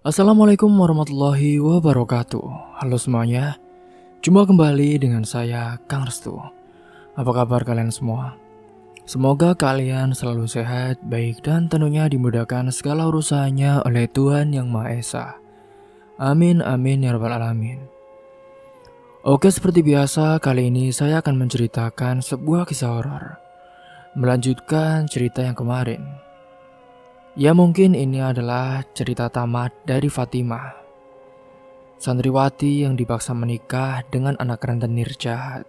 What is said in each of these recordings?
Assalamualaikum warahmatullahi wabarakatuh. Halo semuanya, jumpa kembali dengan saya Kang Restu. Apa kabar kalian semua? Semoga kalian selalu sehat, baik dan tentunya dimudahkan segala urusannya oleh Tuhan Yang Maha Esa. Amin amin ya rabbal alamin. Oke, seperti biasa kali ini saya akan menceritakan sebuah kisah horor, melanjutkan cerita yang kemarin. Ya, mungkin ini adalah cerita tamat dari Fatimah, santriwati yang dipaksa menikah dengan anak rentenir jahat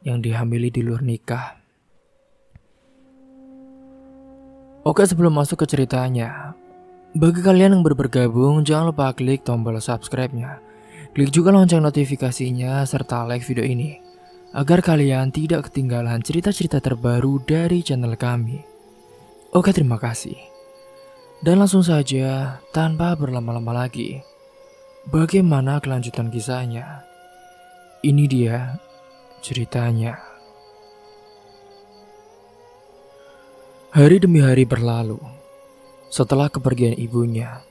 yang dihamili di luar nikah. Oke, sebelum masuk ke ceritanya, bagi kalian yang baru bergabung, jangan lupa klik tombol subscribe-nya. Klik juga lonceng notifikasinya serta like video ini agar kalian tidak ketinggalan cerita-cerita terbaru dari channel kami. Oke, terima kasih. Dan langsung saja, tanpa berlama-lama lagi, bagaimana kelanjutan kisahnya? Ini dia ceritanya. Hari demi hari berlalu setelah kepergian ibunya.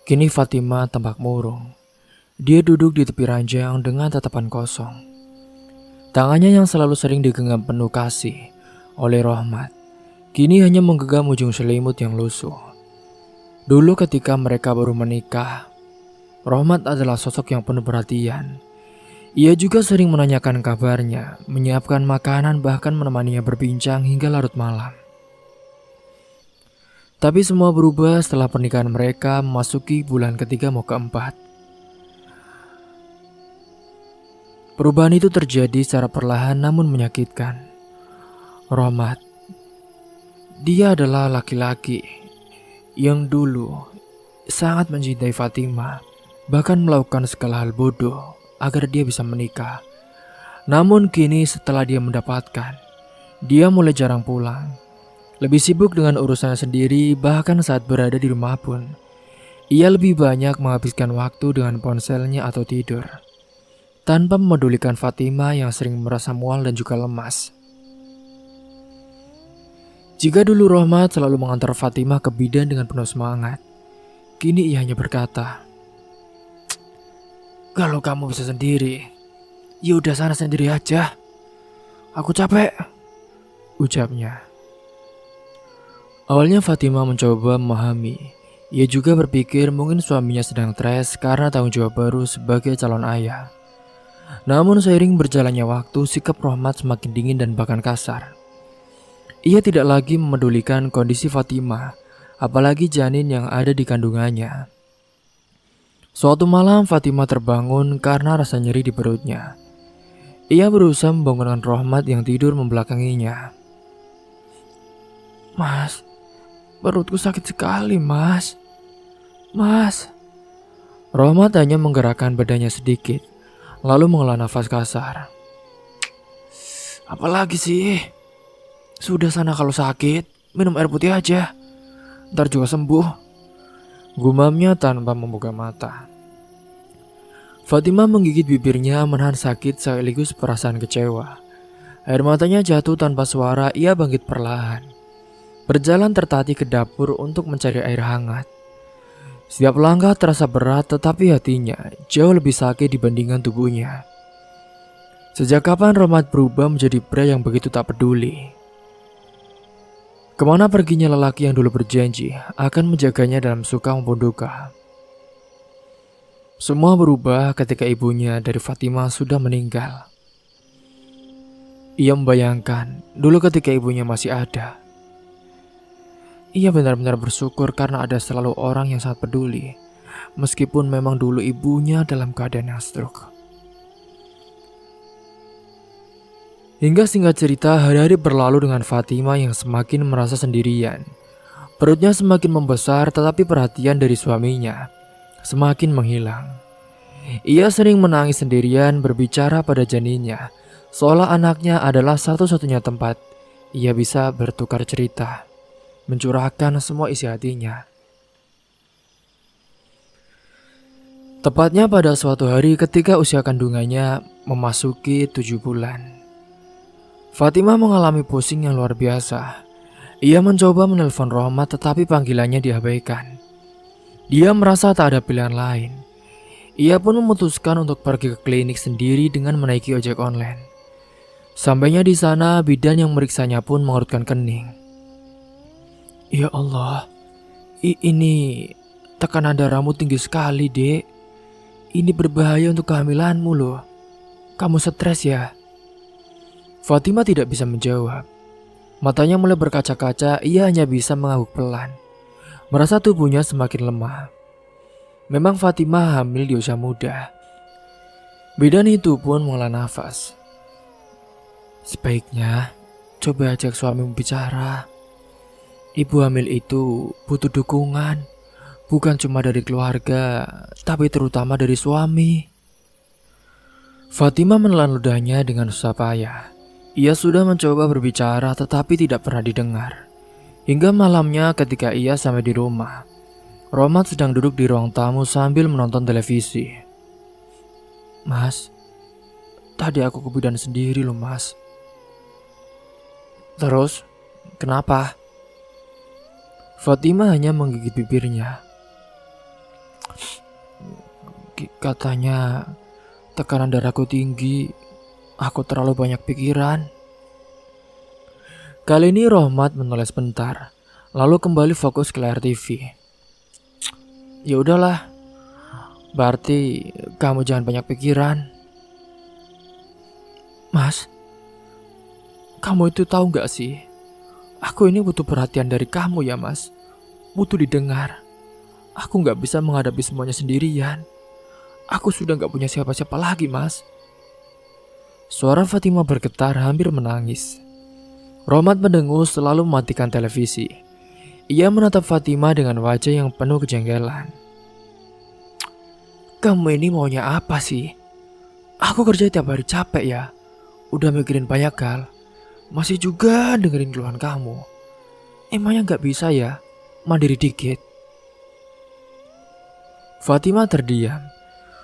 Kini Fatimah tampak murung. Dia duduk di tepi ranjang dengan tatapan kosong. Tangannya yang selalu sering digenggam penuh kasih oleh Rohmat, kini hanya menggenggam ujung selimut yang lusuh. Dulu ketika mereka baru menikah, Rohmat adalah sosok yang penuh perhatian. Ia juga sering menanyakan kabarnya, menyiapkan makanan, bahkan menemaninya berbincang hingga larut malam. Tapi semua berubah setelah pernikahan mereka memasuki bulan ketiga mau keempat. Perubahan itu terjadi secara perlahan namun menyakitkan. Rohmat, dia adalah laki-laki yang dulu sangat mencintai Fatimah, bahkan melakukan segala hal bodoh agar dia bisa menikah. Namun kini setelah dia mendapatkan, dia mulai jarang pulang. Lebih sibuk dengan urusannya sendiri, bahkan saat berada di rumah pun ia lebih banyak menghabiskan waktu dengan ponselnya atau tidur, tanpa memedulikan Fatimah yang sering merasa mual dan juga lemas. Jika dulu Rohmat selalu mengantar Fatimah ke bidan dengan penuh semangat, kini ia hanya berkata, "Kalau kamu bisa sendiri, ya udah sana sendiri aja. Aku capek," ucapnya. Awalnya Fatimah mencoba memahami. Ia juga berpikir mungkin suaminya sedang stres karena tanggung jawab baru sebagai calon ayah. Namun seiring berjalannya waktu, sikap Rohmat semakin dingin dan bahkan kasar. Ia tidak lagi memedulikan kondisi Fatimah, apalagi janin yang ada di kandungannya. Suatu malam Fatimah terbangun karena rasa nyeri di perutnya. Ia berusaha membangunkan Rohmat yang tidur membelakanginya. "Mas, perutku sakit sekali, Mas. Mas." Rohmat hanya menggerakkan badannya sedikit, lalu menghela nafas kasar. "Apalagi sih? Sudah sana kalau sakit, minum air putih aja. Ntar juga sembuh," gumamnya tanpa membuka mata. Fatimah menggigit bibirnya menahan sakit sekaligus perasaan kecewa. Air matanya jatuh tanpa suara, ia bangkit perlahan. Berjalan tertatih ke dapur untuk mencari air hangat. Setiap langkah terasa berat, tetapi hatinya jauh lebih sakit dibandingkan tubuhnya. Sejak kapan Rohmat berubah menjadi pria yang begitu tak peduli? Kemana perginya lelaki yang dulu berjanji akan menjaganya dalam suka maupun duka? Semua berubah ketika ibunya dari Fatimah sudah meninggal. Ia membayangkan dulu ketika ibunya masih ada. Ia benar-benar bersyukur karena ada selalu orang yang sangat peduli, meskipun memang dulu ibunya dalam keadaan yang stroke. Hingga singkat cerita, hari-hari berlalu dengan Fatimah yang semakin merasa sendirian. Perutnya semakin membesar, tetapi perhatian dari suaminya semakin menghilang. Ia sering menangis sendirian, berbicara pada janinnya, seolah anaknya adalah satu-satunya tempat ia bisa bertukar cerita, mencurahkan semua isi hatinya. Tepatnya pada suatu hari ketika usia kandungannya memasuki 7 bulan. Fatimah mengalami pusing yang luar biasa. Ia mencoba menelpon Rohmat tetapi panggilannya diabaikan. Dia merasa tak ada pilihan lain. Ia pun memutuskan untuk pergi ke klinik sendiri dengan menaiki ojek online. Sampainya di sana, bidan yang meriksanya pun mengerutkan kening. Ya Allah, ini tekanan darahmu tinggi sekali, Dek. Ini berbahaya untuk kehamilanmu loh. Kamu stres ya? Fatimah tidak bisa menjawab. Matanya mulai berkaca-kaca, ia hanya bisa mengangguk pelan. Merasa tubuhnya semakin lemah. Memang Fatimah hamil di usia muda. Bidan itu pun menghela nafas. Sebaiknya coba ajak suamimu bicara. Ibu hamil itu butuh dukungan, bukan cuma dari keluarga, tapi terutama dari suami. Fatimah menelan ludahnya dengan susah payah. Ia sudah mencoba berbicara tetapi tidak pernah didengar. Hingga malamnya ketika ia sampai di rumah, Romat sedang duduk di ruang tamu sambil menonton televisi. Mas, tadi aku ke bidan sendiri loh mas. Terus, kenapa? Fatimah hanya menggigit bibirnya. Katanya tekanan darahku tinggi, aku terlalu banyak pikiran. Kali ini Rohmat menoleh sebentar, lalu kembali fokus ke layar TV. Ya udahlah, berarti kamu jangan banyak pikiran. Mas, kamu itu tahu gak sih? Aku ini butuh perhatian dari kamu ya mas. Butuh didengar. Aku gak bisa menghadapi semuanya sendirian. Aku sudah gak punya siapa-siapa lagi mas. Suara Fatimah bergetar hampir menangis. Romat mendengus selalu mematikan televisi. Ia menatap Fatimah dengan wajah yang penuh kejengkelan. Kamu ini maunya apa sih? Aku kerja tiap hari capek ya. Udah mikirin banyak hal. Masih juga dengerin keluhan kamu. Emangnya gak bisa ya mandiri dikit? Fatimah terdiam.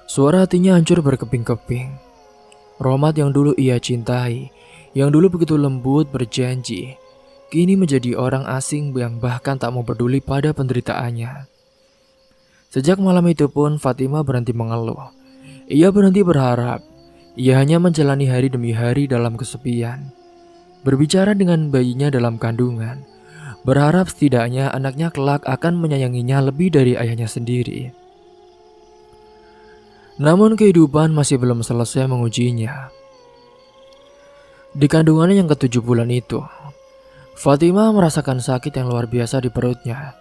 Suara hatinya hancur berkeping-keping. Romat yang dulu ia cintai, yang dulu begitu lembut berjanji, kini menjadi orang asing yang bahkan tak mau peduli pada penderitaannya. Sejak malam itu pun Fatimah berhenti mengeluh. Ia berhenti berharap. Ia hanya menjalani hari demi hari dalam kesepian. Berbicara dengan bayinya dalam kandungan, berharap setidaknya anaknya kelak akan menyayanginya lebih dari ayahnya sendiri. Namun kehidupan masih belum selesai mengujinya. Di kandungannya yang ke-7 bulan itu, Fatimah merasakan sakit yang luar biasa di perutnya.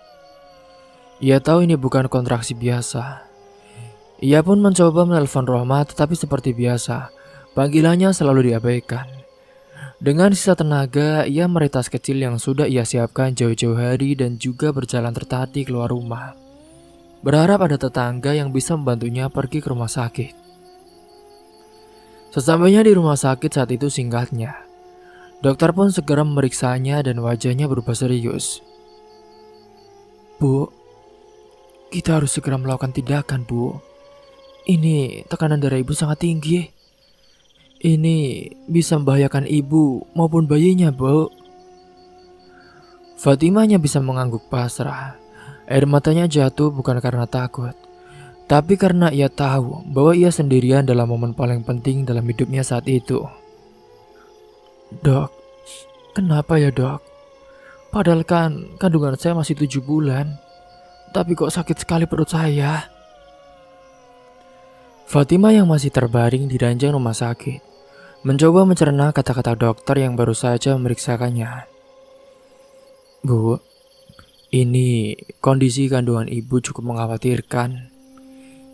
Ia tahu ini bukan kontraksi biasa. Ia pun mencoba menelpon Rohmat, tetapi seperti biasa, panggilannya selalu diabaikan. Dengan sisa tenaga, ia meraih tas kecil yang sudah ia siapkan jauh-jauh hari dan juga berjalan tertati keluar rumah. Berharap ada tetangga yang bisa membantunya pergi ke rumah sakit. Sesampainya di rumah sakit saat itu singkatnya, dokter pun segera memeriksanya dan wajahnya berubah serius. Bu, kita harus segera melakukan tindakan, Bu. Ini tekanan darah ibu sangat tinggi. Ini bisa membahayakan ibu maupun bayinya, Bu. Fatimah hanya bisa mengangguk pasrah. Air matanya jatuh bukan karena takut, tapi karena ia tahu bahwa ia sendirian dalam momen paling penting dalam hidupnya saat itu. Dok, kenapa ya dok? Padahal kan kandungan saya masih 7 bulan, tapi kok sakit sekali perut saya. Fatimah yang masih terbaring di ranjang rumah sakit mencoba mencerna kata-kata dokter yang baru saja memeriksakannya. Bu, ini kondisi kandungan ibu cukup mengkhawatirkan.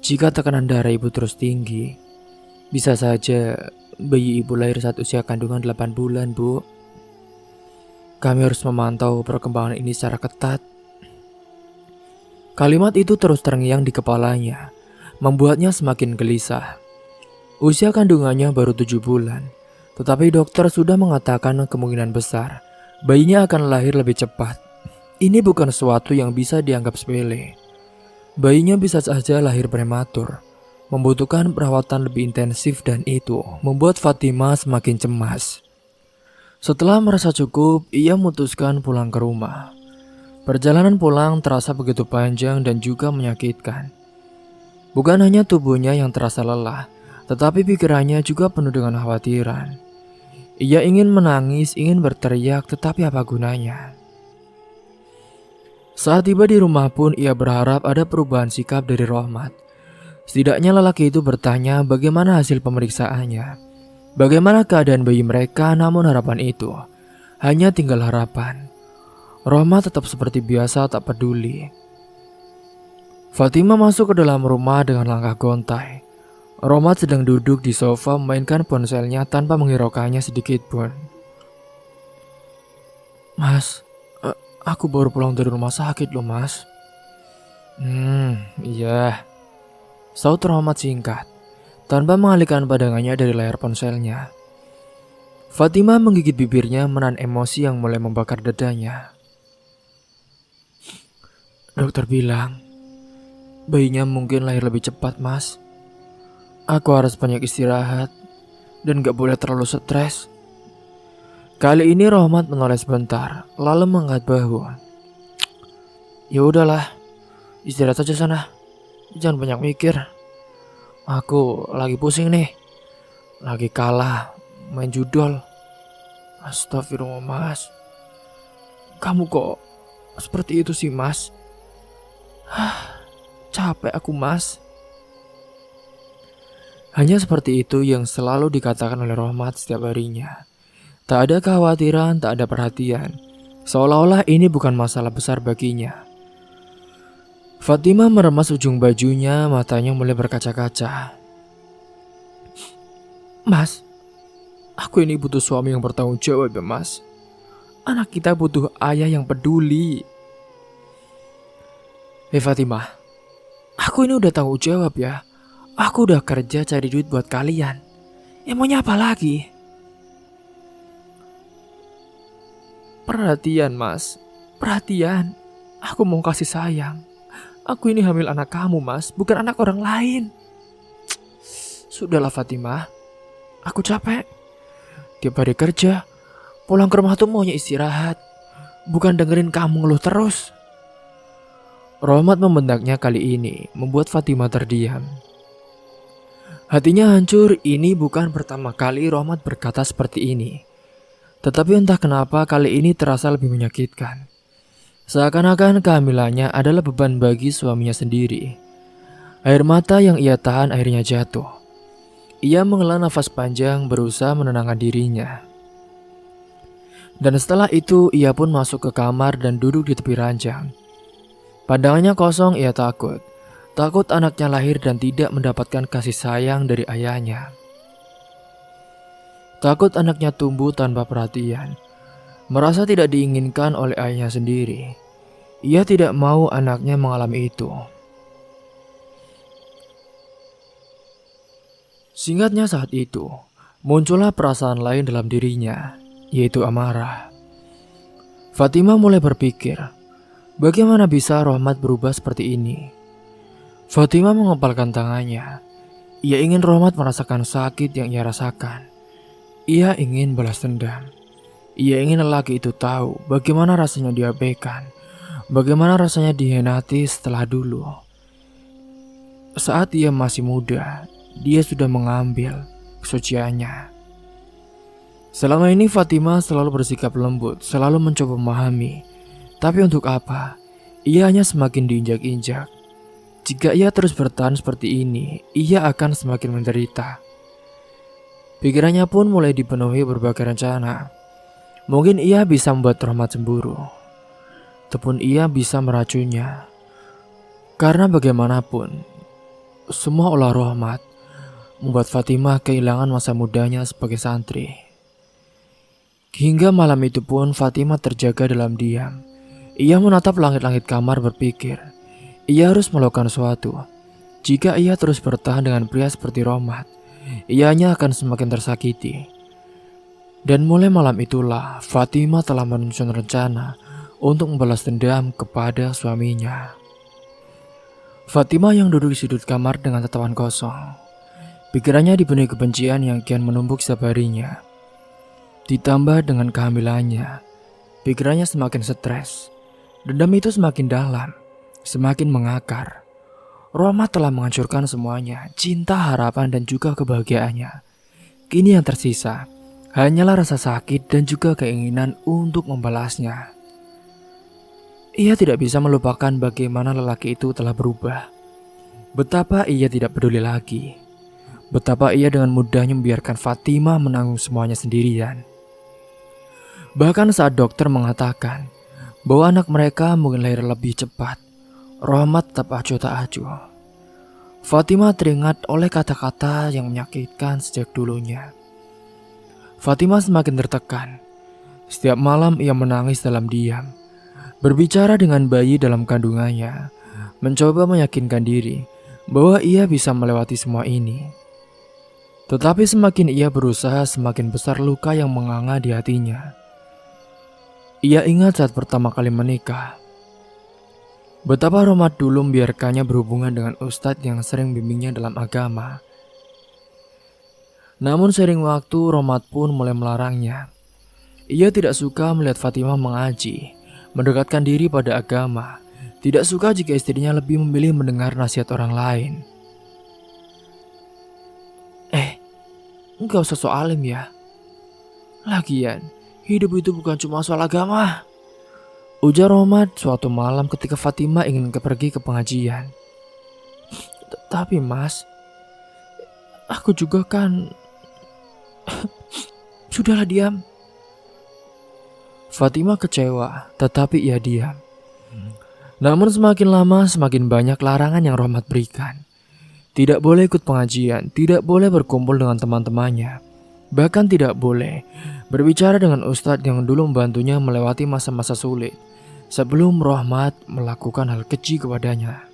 Jika tekanan darah ibu terus tinggi, bisa saja bayi ibu lahir saat usia kandungan 8 bulan, Bu. Kami harus memantau perkembangan ini secara ketat. Kalimat itu terus terngiang di kepalanya, membuatnya semakin gelisah. Usia kandungannya baru 7 bulan, tetapi dokter sudah mengatakan kemungkinan besar bayinya akan lahir lebih cepat. Ini bukan sesuatu yang bisa dianggap sepele. Bayinya bisa saja lahir prematur, membutuhkan perawatan lebih intensif dan itu membuat Fatimah semakin cemas. Setelah merasa cukup, ia memutuskan pulang ke rumah. Perjalanan pulang terasa begitu panjang dan juga menyakitkan. Bukan hanya tubuhnya yang terasa lelah, tetapi pikirannya juga penuh dengan khawatiran. Ia ingin menangis, ingin berteriak, tetapi apa gunanya? Saat tiba di rumah pun ia berharap ada perubahan sikap dari Rohmat. Setidaknya lelaki itu bertanya bagaimana hasil pemeriksaannya. Bagaimana keadaan bayi mereka, namun harapan itu hanya tinggal harapan. Rohmat tetap seperti biasa tak peduli. Fatimah masuk ke dalam rumah dengan langkah gontai. Rohmat sedang duduk di sofa memainkan ponselnya tanpa menghiraukannya sedikit pun. Mas, aku baru pulang dari rumah sakit loh mas. Iya. Saut Rohmat singkat, tanpa mengalihkan pandangannya dari layar ponselnya. Fatimah menggigit bibirnya menahan emosi yang mulai membakar dadanya. Dokter bilang, bayinya mungkin lahir lebih cepat mas. Aku harus banyak istirahat dan gak boleh terlalu stres. Kali ini Rohmat menoleh sebentar, lalu mengangkat bahu. Ya udahlah, istirahat saja sana. Jangan banyak mikir. Aku lagi pusing nih. Lagi kalah main judol. Astagfirullah mas. Kamu kok seperti itu sih mas? Capek aku mas. Hanya seperti itu yang selalu dikatakan oleh Rohmat setiap harinya. Tak ada kekhawatiran, tak ada perhatian. Seolah-olah ini bukan masalah besar baginya. Fatimah meremas ujung bajunya, matanya mulai berkaca-kaca. Mas, aku ini butuh suami yang bertanggung jawab ya mas. Anak kita butuh ayah yang peduli. Fatimah, aku ini udah tanggung jawab ya. Aku udah kerja cari duit buat kalian. Ya maunya apa lagi? Perhatian mas, perhatian. Aku mau kasih sayang. Aku ini hamil anak kamu mas, bukan anak orang lain. Sudahlah Fatimah, aku capek. Tiap hari kerja, pulang ke rumah tuh maunya istirahat. Bukan dengerin kamu ngeluh terus. Rohmat membendaknya kali ini, membuat Fatimah terdiam. Hatinya hancur, ini bukan pertama kali Rohmat berkata seperti ini. Tetapi entah kenapa kali ini terasa lebih menyakitkan. Seakan-akan kehamilannya adalah beban bagi suaminya sendiri. Air mata yang ia tahan akhirnya jatuh. Ia menghela nafas panjang berusaha menenangkan dirinya. Dan setelah itu ia pun masuk ke kamar dan duduk di tepi ranjang. Pandangannya kosong, ia takut. Takut anaknya lahir dan tidak mendapatkan kasih sayang dari ayahnya. Takut anaknya tumbuh tanpa perhatian. Merasa tidak diinginkan oleh ayahnya sendiri. Ia tidak mau anaknya mengalami itu. Singkatnya saat itu, muncullah perasaan lain dalam dirinya, yaitu amarah. Fatimah mulai berpikir, bagaimana bisa Rohmat berubah seperti ini? Fatimah mengepalkan tangannya. Ia ingin Rohmat merasakan sakit yang ia rasakan. Ia ingin balas dendam. Ia ingin lelaki itu tahu bagaimana rasanya diabaikan, bagaimana rasanya dihianati setelah dulu. Saat ia masih muda, dia sudah mengambil kesuciannya. Selama ini Fatimah selalu bersikap lembut, selalu mencoba memahami. Tapi untuk apa? Ia hanya semakin diinjak-injak. Jika ia terus bertahan seperti ini, ia akan semakin menderita. Pikirannya pun mulai dipenuhi berbagai rencana. Mungkin ia bisa membuat Rohmat cemburu. Ataupun ia bisa meracunnya. Karena bagaimanapun, semua olah Rohmat membuat Fatimah kehilangan masa mudanya sebagai santri. Hingga malam itu pun Fatimah terjaga dalam diam. Ia menatap langit-langit kamar berpikir, ia harus melakukan sesuatu. Jika ia terus bertahan dengan pria seperti Rohmat, ianya akan semakin tersakiti. Dan mulai malam itulah Fatimah telah menyusun rencana untuk membalas dendam kepada suaminya. Fatimah yang duduk di sudut kamar dengan tatapan kosong. Pikirannya dipenuhi kebencian yang kian menumpuk setiap harinya. Ditambah dengan kehamilannya, pikirannya semakin stres. Dendam itu semakin dalam, semakin mengakar. Rohmat telah menghancurkan semuanya, cinta, harapan, dan juga kebahagiaannya. Kini yang tersisa hanyalah rasa sakit dan juga keinginan untuk membalasnya. Ia tidak bisa melupakan bagaimana lelaki itu telah berubah. Betapa ia tidak peduli lagi. Betapa ia dengan mudahnya membiarkan Fatimah menanggung semuanya sendirian. Bahkan saat dokter mengatakan bahwa anak mereka mungkin lahir lebih cepat, Rohmat tetap acuh tak acuh. Fatimah teringat oleh kata-kata yang menyakitkan sejak dulunya. Fatimah semakin tertekan. Setiap malam ia menangis dalam diam, berbicara dengan bayi dalam kandungannya, mencoba meyakinkan diri bahwa ia bisa melewati semua ini. Tetapi semakin ia berusaha, semakin besar luka yang menganga di hatinya. Ia ingat saat pertama kali menikah, betapa Rohmat dulu membiarkannya berhubungan dengan ustadz yang sering bimbingnya dalam agama. Namun seiring waktu, Rohmat pun mulai melarangnya. Ia tidak suka melihat Fatimah mengaji, mendekatkan diri pada agama. Tidak suka jika istrinya lebih memilih mendengar nasihat orang lain. Enggak usah so alim ya. Lagian, hidup itu bukan cuma soal agama, ujar Rohmat suatu malam ketika Fatimah ingin pergi ke pengajian. Tapi mas, aku juga kan... Sudahlah diam. Fatimah kecewa, tetapi ia diam. Namun semakin lama semakin banyak larangan yang Rohmat berikan. Tidak boleh ikut pengajian, tidak boleh berkumpul dengan teman-temannya. Bahkan tidak boleh berbicara dengan ustadz yang dulu membantunya melewati masa-masa sulit, sebelum Rohmat melakukan hal keji kepadanya.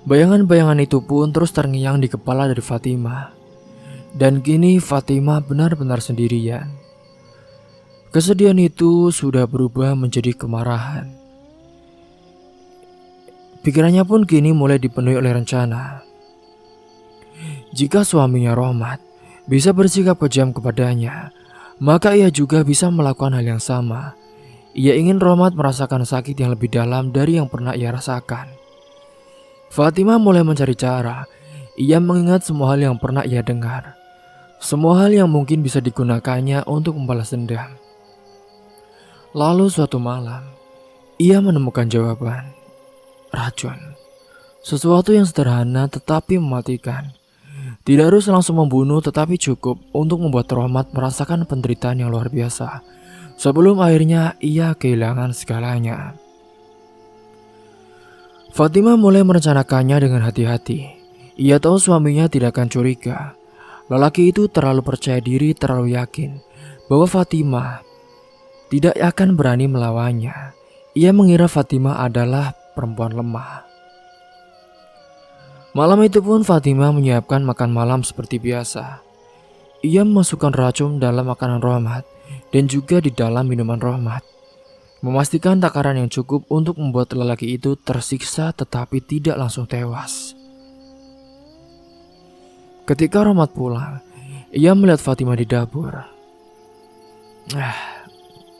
Bayangan-bayangan itu pun terus terngiang di kepala dari Fatimah. Dan kini Fatimah benar-benar sendirian. Kesedihan itu sudah berubah menjadi kemarahan. Pikirannya pun kini mulai dipenuhi oleh rencana. Jika suaminya Rohmat bisa bersikap kejam kepadanya, maka ia juga bisa melakukan hal yang sama. Ia ingin Rohmat merasakan sakit yang lebih dalam dari yang pernah ia rasakan. Fatimah mulai mencari cara. Ia mengingat semua hal yang pernah ia dengar, semua hal yang mungkin bisa digunakannya untuk membalas dendam. Lalu suatu malam, ia menemukan jawaban. Racun. Sesuatu yang sederhana tetapi mematikan. Tidak harus langsung membunuh, tetapi cukup untuk membuat Rohmat merasakan penderitaan yang luar biasa, sebelum akhirnya ia kehilangan segalanya. Fatimah mulai merencanakannya dengan hati-hati. Ia tahu suaminya tidak akan curiga. Lelaki itu terlalu percaya diri, terlalu yakin bahwa Fatimah tidak akan berani melawannya. Ia mengira Fatimah adalah perempuan lemah. Malam itu pun Fatimah menyiapkan makan malam seperti biasa. Ia memasukkan racun dalam makanan Rohmat dan juga di dalam minuman Rohmat, memastikan takaran yang cukup untuk membuat lelaki itu tersiksa tetapi tidak langsung tewas. Ketika Rohmat pulang, ia melihat Fatimah di dapur.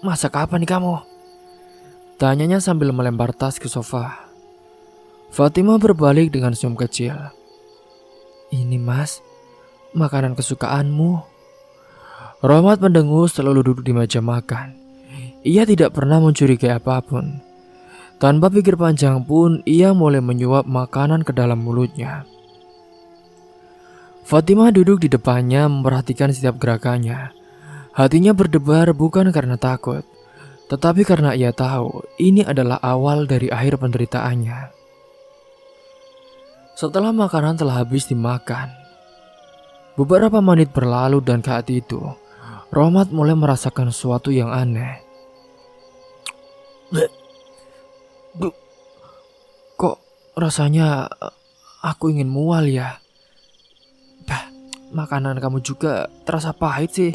Masak apa nih kamu? Tanyanya sambil melempar tas ke sofa. Fatimah berbalik dengan senyum kecil. Ini mas, makanan kesukaanmu. Rohmat mendengus selalu duduk di meja makan. Ia tidak pernah mencurigai apapun. Tanpa pikir panjang pun, ia mulai menyuap makanan ke dalam mulutnya. Fatimah duduk di depannya memperhatikan setiap gerakannya. Hatinya berdebar bukan karena takut, tetapi karena ia tahu ini adalah awal dari akhir penderitaannya. Setelah makanan telah habis dimakan, beberapa menit berlalu dan saat itu Rohmat mulai merasakan sesuatu yang aneh. Kok rasanya aku ingin mual ya? Makanan kamu juga terasa pahit sih.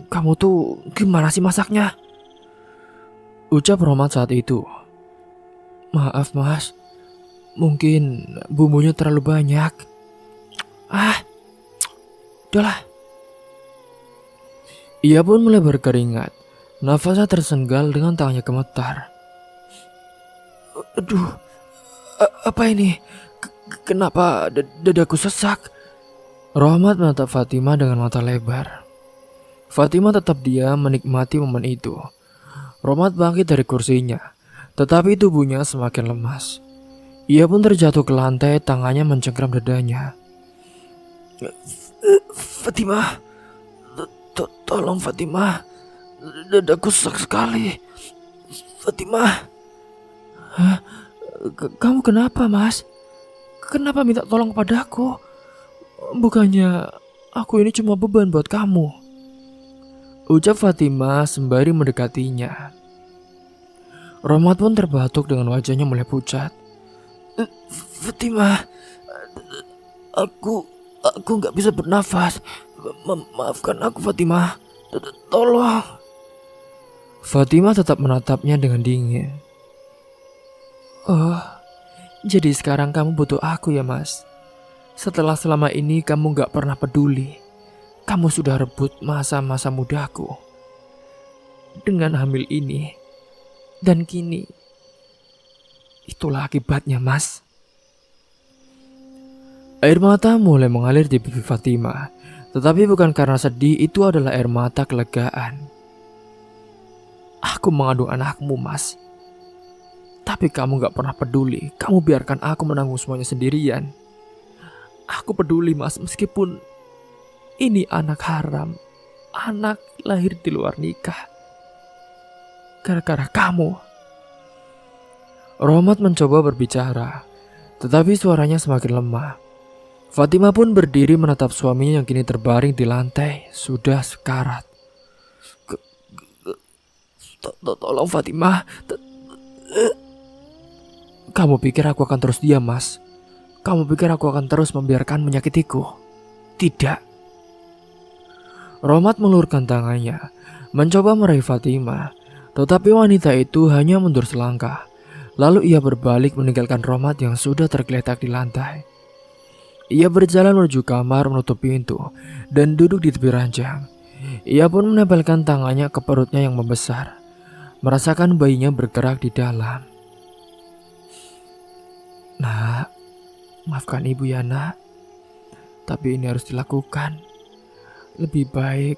Kamu tuh gimana sih masaknya? Ucap Rohmat saat itu. Maaf mas, mungkin bumbunya terlalu banyak. Udahlah. Ia pun mulai berkeringat. Nafasnya tersenggal dengan tangannya gemetar. Aduh, apa ini? Kenapa dadaku sesak? Rohmat menatap Fatimah dengan mata lebar. Fatimah tetap diam menikmati momen itu. Rohmat bangkit dari kursinya, tetapi tubuhnya semakin lemas. Ia pun terjatuh ke lantai, tangannya mencengkram dadanya. Fatimah, tolong Fatimah, dadaku sesak sekali. Fatimah, hah? Kamu kenapa, Mas? Kenapa minta tolong padaku? Bukannya aku ini cuma beban buat kamu, ucap Fatimah sembari mendekatinya. Rohmat pun terbatuk dengan wajahnya mulai pucat. Fatimah, aku gak bisa bernafas. Maafkan aku, Fatimah. Tolong. Fatimah tetap menatapnya dengan dingin. Oh, jadi sekarang kamu butuh aku ya, Mas? Setelah selama ini kamu gak pernah peduli. Kamu sudah rebut masa-masa mudaku dengan hamil ini. Dan kini itulah akibatnya, Mas. Air mata mulai mengalir di pipi Fatimah. Tetapi bukan karena sedih, itu adalah air mata kelegaan. Aku mengandung anakmu, Mas. Tapi kamu gak pernah peduli. Kamu biarkan aku menanggung semuanya sendirian. Aku peduli, Mas, meskipun ini anak haram. Anak lahir di luar nikah. Gara-gara kamu. Rohmat mencoba berbicara, tetapi suaranya semakin lemah. Fatimah pun berdiri menatap suaminya yang kini terbaring di lantai, sudah sekarat. Tolong Fatimah. Kamu pikir aku akan terus diam, Mas? Kamu pikir aku akan terus membiarkan menyakitiku? Tidak. Rohmat mengulurkan tangannya, mencoba meraih Fatimah, tetapi wanita itu hanya mundur selangkah. Lalu ia berbalik meninggalkan Rohmat yang sudah tergeletak di lantai. Ia berjalan menuju kamar, menutup pintu, dan duduk di tepi ranjang. Ia pun menempelkan tangannya ke perutnya yang membesar, merasakan bayinya bergerak di dalam. Nak, maafkan ibu ya, Nak. Tapi ini harus dilakukan. Lebih baik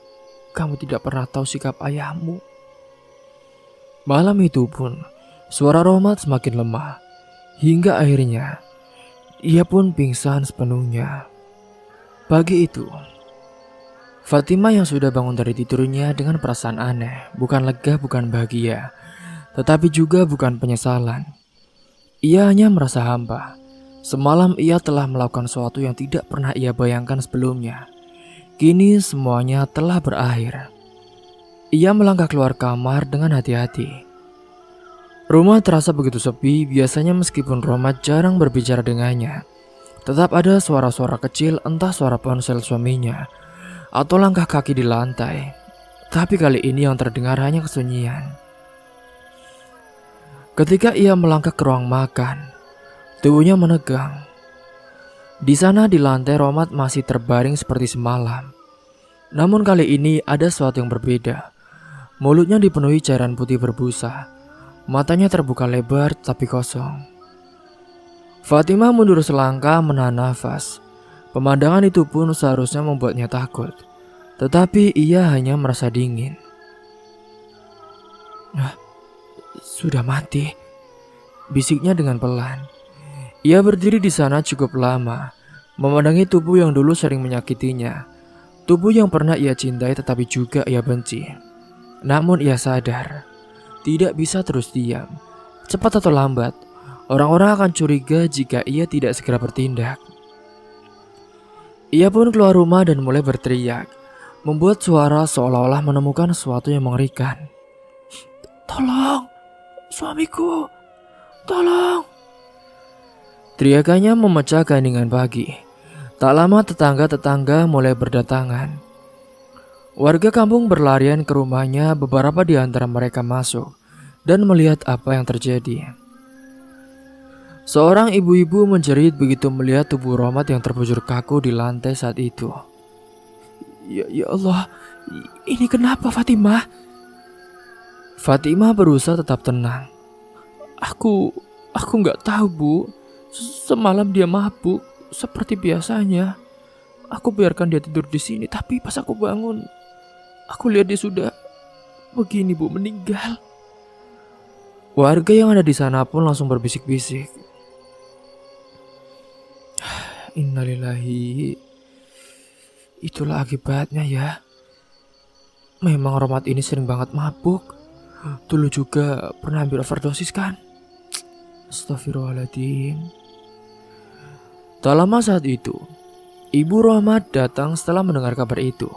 kamu tidak pernah tahu sikap ayahmu. Malam itu pun suara Rohmat semakin lemah, hingga akhirnya ia pun pingsan sepenuhnya. Pagi itu, Fatimah yang sudah bangun dari tidurnya dengan perasaan aneh, bukan lega, bukan bahagia, tetapi juga bukan penyesalan. Ia hanya merasa hampa. Semalam ia telah melakukan sesuatu yang tidak pernah ia bayangkan sebelumnya. Kini semuanya telah berakhir. Ia melangkah keluar kamar dengan hati-hati. Rumah terasa begitu sepi. Biasanya meskipun Rohmat jarang berbicara dengannya, tetap ada suara-suara kecil, entah suara ponsel suaminya atau langkah kaki di lantai. Tapi kali ini yang terdengar hanya kesunyian. Ketika ia melangkah ke ruang makan, tubuhnya menegang. Di sana di lantai Rohmat masih terbaring seperti semalam. Namun kali ini ada sesuatu yang berbeda. Mulutnya dipenuhi cairan putih berbusa. Matanya terbuka lebar tapi kosong. Fatimah mundur selangkah menahan nafas. Pemandangan itu pun seharusnya membuatnya takut. Tetapi ia hanya merasa dingin. Sudah mati, bisiknya dengan pelan. Ia berdiri di sana cukup lama, memandangi tubuh yang dulu sering menyakitinya. Tubuh yang pernah ia cintai tetapi juga ia benci. Namun ia sadar, tidak bisa terus diam. Cepat atau lambat, orang-orang akan curiga jika ia tidak segera bertindak. Ia pun keluar rumah dan mulai berteriak, membuat suara seolah-olah menemukan sesuatu yang mengerikan. Tolong, suamiku, tolong. Teriakannya memecah keheningan pagi. Tak lama tetangga-tetangga mulai berdatangan. Warga kampung berlarian ke rumahnya, beberapa di antara mereka masuk dan melihat apa yang terjadi. Seorang ibu-ibu menjerit begitu melihat tubuh Rohmat yang terbujur kaku di lantai saat itu. Ya Allah, ini kenapa Fatimah? Fatimah berusaha tetap tenang. Aku nggak tahu, Bu. Semalam dia mabuk seperti biasanya. Aku biarkan dia tidur di sini, tapi pas aku bangun, aku lihat dia sudah begini, Bu, meninggal. Warga yang ada di sana pun langsung berbisik-bisik. Innalillahi. Itulah akibatnya ya. Memang Romat ini sering banget mabuk. Dulu juga pernah ambil overdosis kan? Astagfirullahaladzim. Tak lama saat itu, Ibu Rohmat datang setelah mendengar kabar itu.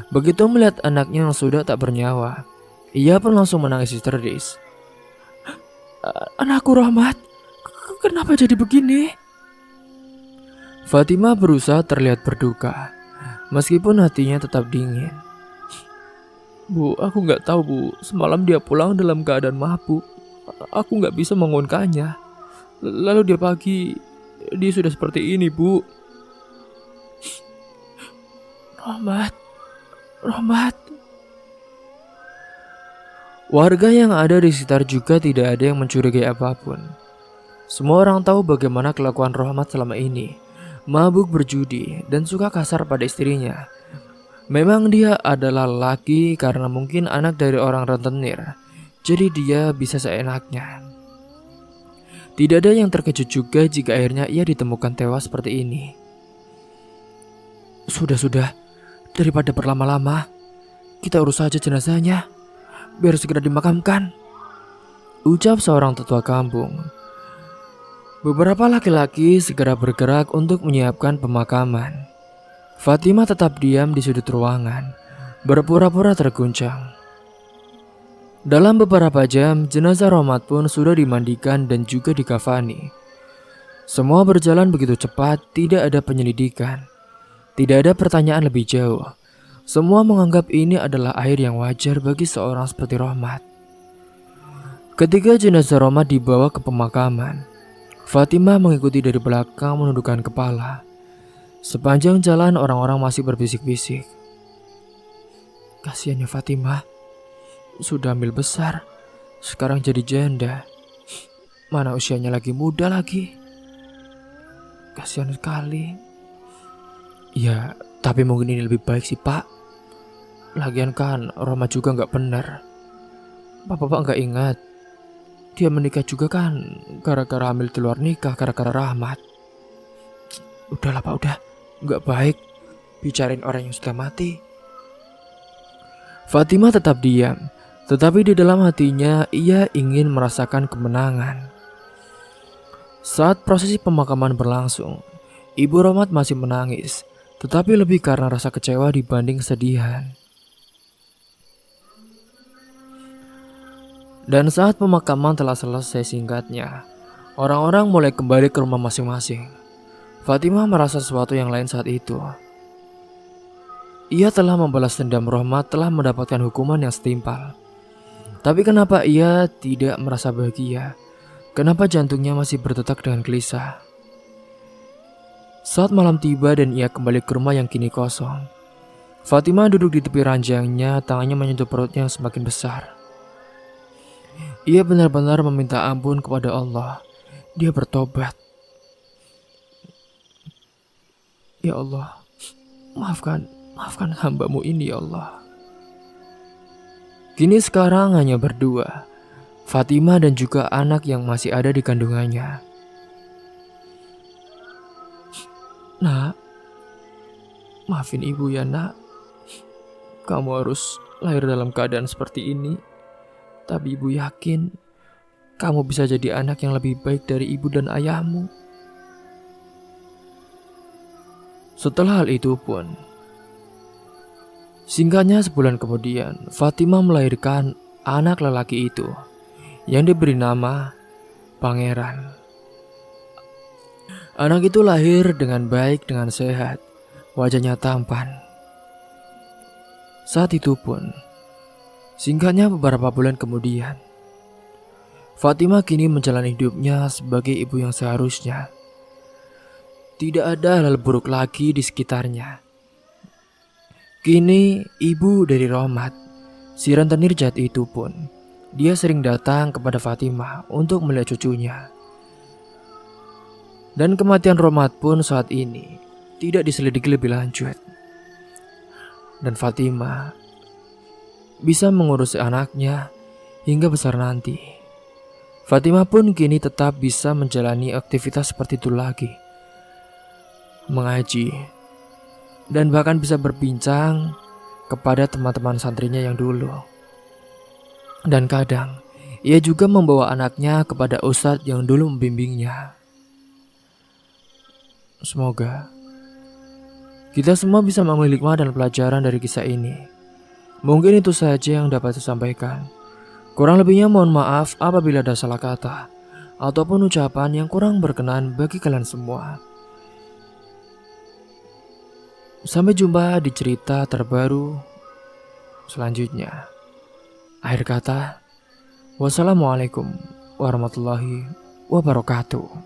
Begitu melihat anaknya yang sudah tak bernyawa, ia pun langsung menangis histeris. Anakku Rohmat, kenapa jadi begini? Fatimah berusaha terlihat berduka, meskipun hatinya tetap dingin. Bu, aku nggak tahu, Bu. Semalam dia pulang dalam keadaan mabuk. Aku nggak bisa mengonkannya. Lalu dia pagi, dia sudah seperti ini, Bu. Rohmat. Warga yang ada di sekitar juga tidak ada yang mencurigai apapun. Semua orang tahu bagaimana kelakuan Rohmat selama ini. Mabuk, berjudi, dan suka kasar pada istrinya. Memang dia adalah lelaki karena mungkin anak dari orang rentenir. Jadi dia bisa seenaknya. Tidak ada yang terkejut juga jika akhirnya ia ditemukan tewas seperti ini. Sudah, daripada berlama-lama, kita urus saja jenazahnya, biar segera dimakamkan, ucap seorang tetua kampung. Beberapa laki-laki segera bergerak untuk menyiapkan pemakaman. Fatimah tetap diam di sudut ruangan, berpura-pura terguncang. Dalam beberapa jam, jenazah Rohmat pun sudah dimandikan dan juga dikafani. Semua berjalan begitu cepat, tidak ada penyelidikan. Tidak ada pertanyaan lebih jauh. Semua menganggap ini adalah air yang wajar bagi seorang seperti Rohmat. Ketika jenazah Rohmat dibawa ke pemakaman, Fatimah mengikuti dari belakang menundukkan kepala. Sepanjang jalan orang-orang masih berbisik-bisik. Kasiannya Fatimah, sudah hamil besar, sekarang jadi janda. Mana usianya lagi muda lagi. Kasihan sekali. Ya, tapi mungkin ini lebih baik sih, Pak. Lagian kan Roma juga gak benar. Bapak gak ingat, dia menikah juga kan gara-gara hamil di luar nikah, gara-gara Rahmat. Udahlah Pak, udah. Gak baik bicarain orang yang sudah mati. Fatimah tetap diam, tetapi di dalam hatinya ia ingin merasakan kemenangan. Saat prosesi pemakaman berlangsung, Ibu Rohmat masih menangis, tetapi lebih karena rasa kecewa dibanding kesedihan. Dan saat pemakaman telah selesai singkatnya, orang-orang mulai kembali ke rumah masing-masing. Fatimah merasa sesuatu yang lain saat itu. Ia telah membalas dendam. Rohmat telah mendapatkan hukuman yang setimpal. Tapi kenapa ia tidak merasa bahagia? Kenapa jantungnya masih berdetak dengan gelisah? Saat malam tiba dan ia kembali ke rumah yang kini kosong, Fatimah duduk di tepi ranjangnya, tangannya menyentuh perutnya yang semakin besar. Ia benar-benar meminta ampun kepada Allah. Dia bertobat. Ya Allah, maafkan hamba-Mu ini ya Allah. Kini sekarang hanya berdua, Fatimah dan juga anak yang masih ada di kandungannya. Nak, maafin ibu ya nak. Kamu harus lahir dalam keadaan seperti ini. Tapi ibu yakin kamu bisa jadi anak yang lebih baik dari ibu dan ayahmu. Setelah hal itu pun, singkatnya sebulan kemudian, Fatimah melahirkan anak lelaki itu yang diberi nama Pangeran. Anak itu lahir dengan baik, dengan sehat, wajahnya tampan. Saat itu pun, singkatnya beberapa bulan kemudian, Fatimah kini menjalani hidupnya sebagai ibu yang seharusnya. Tidak ada hal buruk lagi di sekitarnya. Kini ibu dari Rohmat, si rentenir jahat itu pun dia sering datang kepada Fatimah untuk melihat cucunya. Dan kematian Romat pun saat ini tidak diselidiki lebih lanjut. Dan Fatimah bisa mengurus anaknya hingga besar nanti. Fatimah pun kini tetap bisa menjalani aktivitas seperti itu lagi, mengaji, dan bahkan bisa berbincang kepada teman-teman santrinya yang dulu. Dan kadang ia juga membawa anaknya kepada ustadz yang dulu membimbingnya. Semoga kita semua bisa mengambil hikmah dan pelajaran dari kisah ini. Mungkin itu saja yang dapat saya sampaikan. Kurang lebihnya mohon maaf apabila ada salah kata ataupun ucapan yang kurang berkenan bagi kalian semua. Sampai jumpa di cerita terbaru selanjutnya. Akhir kata, wassalamualaikum warahmatullahi wabarakatuh.